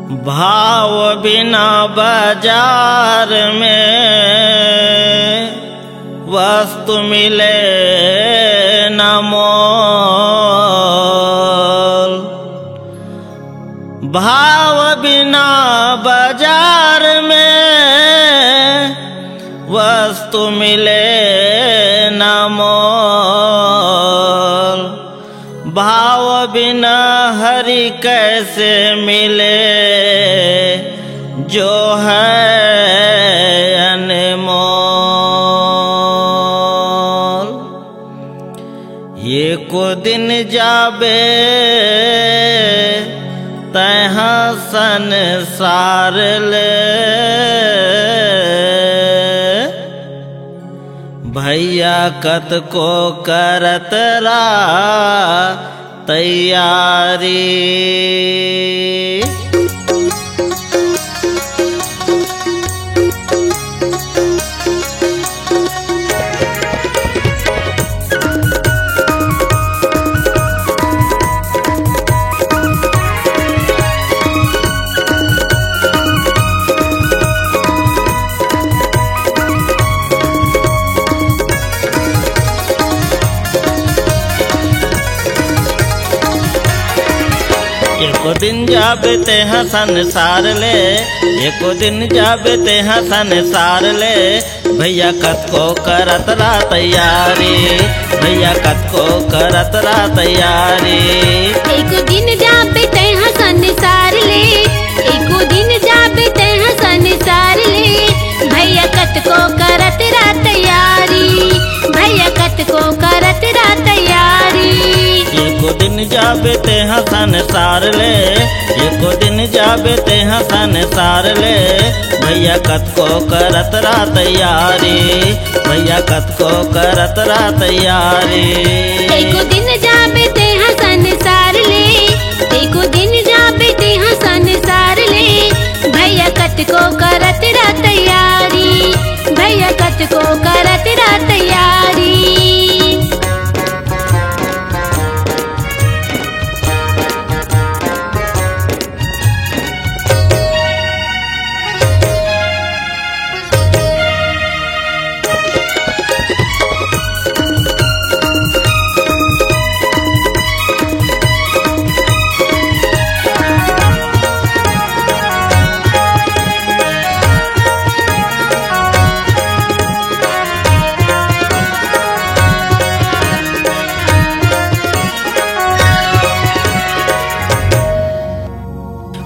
भाव बिना बाजार में वस्तु मिले न मोल। भाव बिना बाजार में वस्तु मिले न मोल। भाव बिना हरि कैसे मिले जो है अनमोल। ये को दिन जाबे तहाँ संसार ले। भैया कत को करत रा तैयारी। एको दिन जाबे ते हाँ संसार ले। एको दिन जाबे ते हाँ संसार ले। भैया कत को करत रा तैयारी। भैया कत को करत रा तैयारी। एको दिन जाबे ते हाँ संसार ले। एको दिन जाबे ते हाँ संसार ले। भैया कत को करत रा तैयारी। भैया कत को करत रा तैयारी। एको दिन जाबे ते हाँ संसार ले। एको दिन जाबे ते हाँ संसार ले। भैया कत को करत रा तैयारी। भैया कत को करत रा तैयारी। एको दिन जाबे ते हाँ संसार ले। एको दिन जाबे ते हाँ संसार ले। भैया कत को करत रा तैयारी। भैया कत को करत रा तैयारी।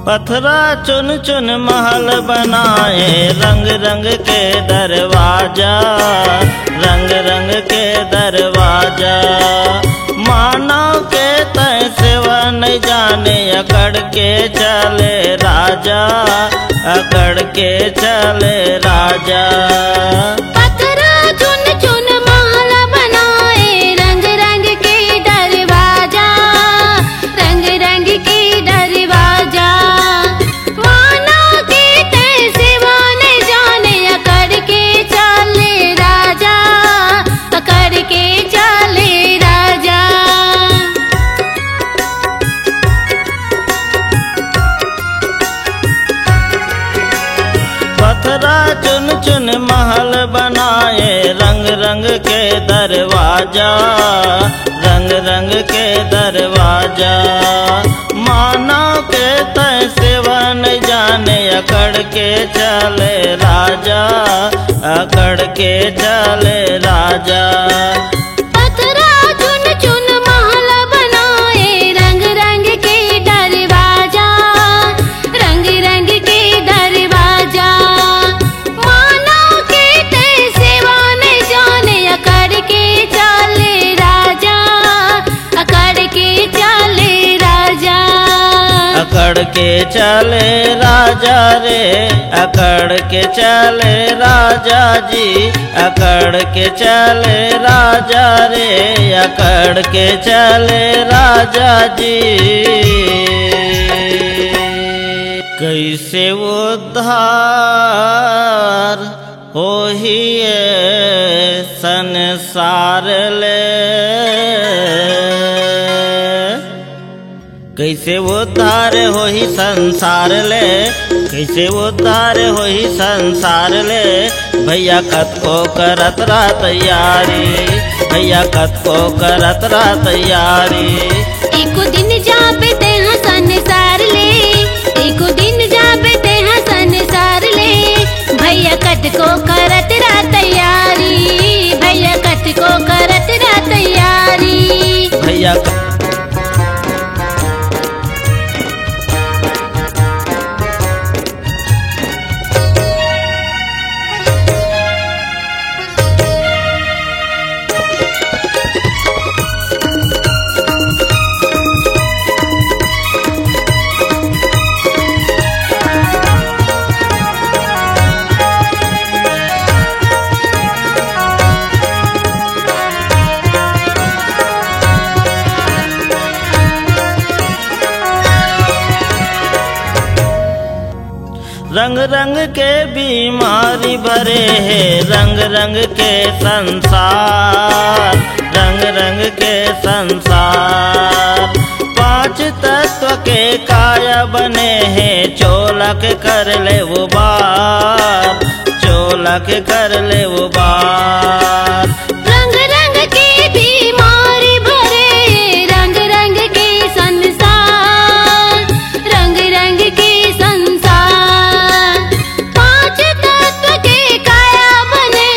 पत्थरा चुन चुन महल बनाए रंग रंग के दरवाजा। रंग रंग के दरवाजा। मानव के तय सेवा नहीं जाने अकड़ के चले राजा। अकड़ के चले राजा। पत्थरा चुन चुन महल बनाए रंग रंग के दरवाजा। रंग रंग के दरवाजा। पत्थरा चुन चुन महल बनाए रंग रंग के दरवाजा। रंग रंग के दरवाजा। मानव के तय सेवा नहीं जाने अकड़ के चले राजा। अकड़ के चले राजा। पत्थरा चुन चुन महल बनाए रंग रंग के दरवाजा। रंग रंग के दरवाजा। मानव के तय सेवा नहीं जाने अकड़ के चले राजा। अकड़ के चले राजा। अकड़ के चले राजा रे। अकड़ के चले राजा जी। अकड़ के चले राजा रे। अकड़ के चले राजा जी। कैसे उद्धार हो ही संसार ले। कैसे उद्धार होही संसार ले, कैसे उद्धार होही संसार ले। भैया कतको करत रहा तैयारी, भैया कतको करत रहा तैयारी। एको दिन जाबे तेहा संसार ले, एको दिन जाबे तेहा संसार ले। भैया कतको करत रहा तैयारी, भैया कतको करत रहा तैयारी। भैया रंग रंग के बीमारी भरे हैं, रंग रंग के संसार, रंग रंग के संसार। पांच तत्व के काया बने हैं, चोलक कर ले उबार, चोलक कर ले उबार। रंग रंग के बीमारी भरे, रंग रंग के संसार, रंग रंग के संसार। पांच तत्व के काया बने,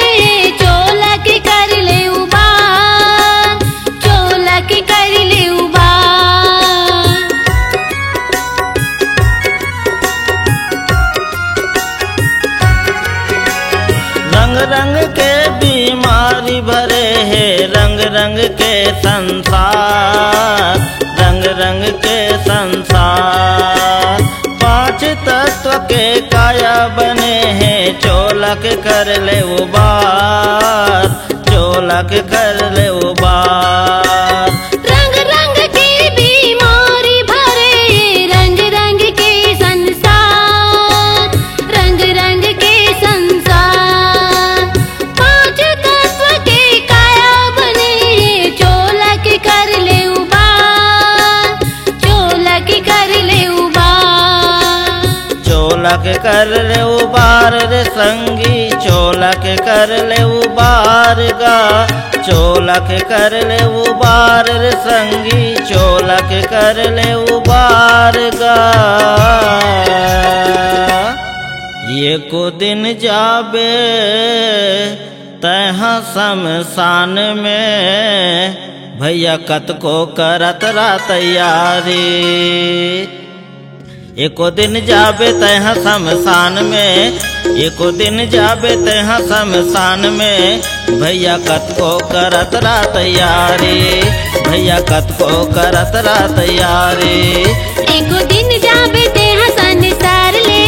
चोलक कर ले उबार, चोलक कर ले उबार। रंग रंग के बीमारी भरे हैं, रंग रंग के संसार, रंग रंग के संसार। पांच तत्व के काया बने हैं, चोलक कर ले उबार, चोलक कर ले उबार। रंग रंग के बीमारी भरे, रंग रंग के संसार, रंग रंग के संसार। पांच तत्व के काया बने, चोलक कर ले उबार, चोलक कर ले उबार। चोलक कर ले उबार रे संगी, चोलक कर ले उबार गा। चोलक कर ले उबार रे संगी, चोलक कर ले उबार गा। ये को दिन जाबे तहाँ शमशान में, भैया कतको करत रहा तैयारी। एको दिन जाबे तहाँ शमशान में, एको दिन जाबे तहाँ शमशान में। भैया कतको करत रहा तैयारी, भैया कतको करत रहा तैयारी। एको दिन जाबे तेहा संसार ले,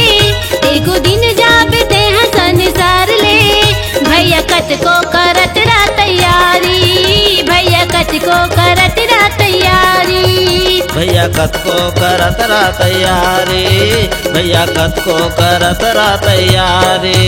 एको दिन जाबे तेहा संसार ले। भैया कतको करत रहा तैयारी, भैया कतको करत रहा तैयारी। भैया कतको करत रहा तैयारी, भैया कतको करत रहा तैयारी।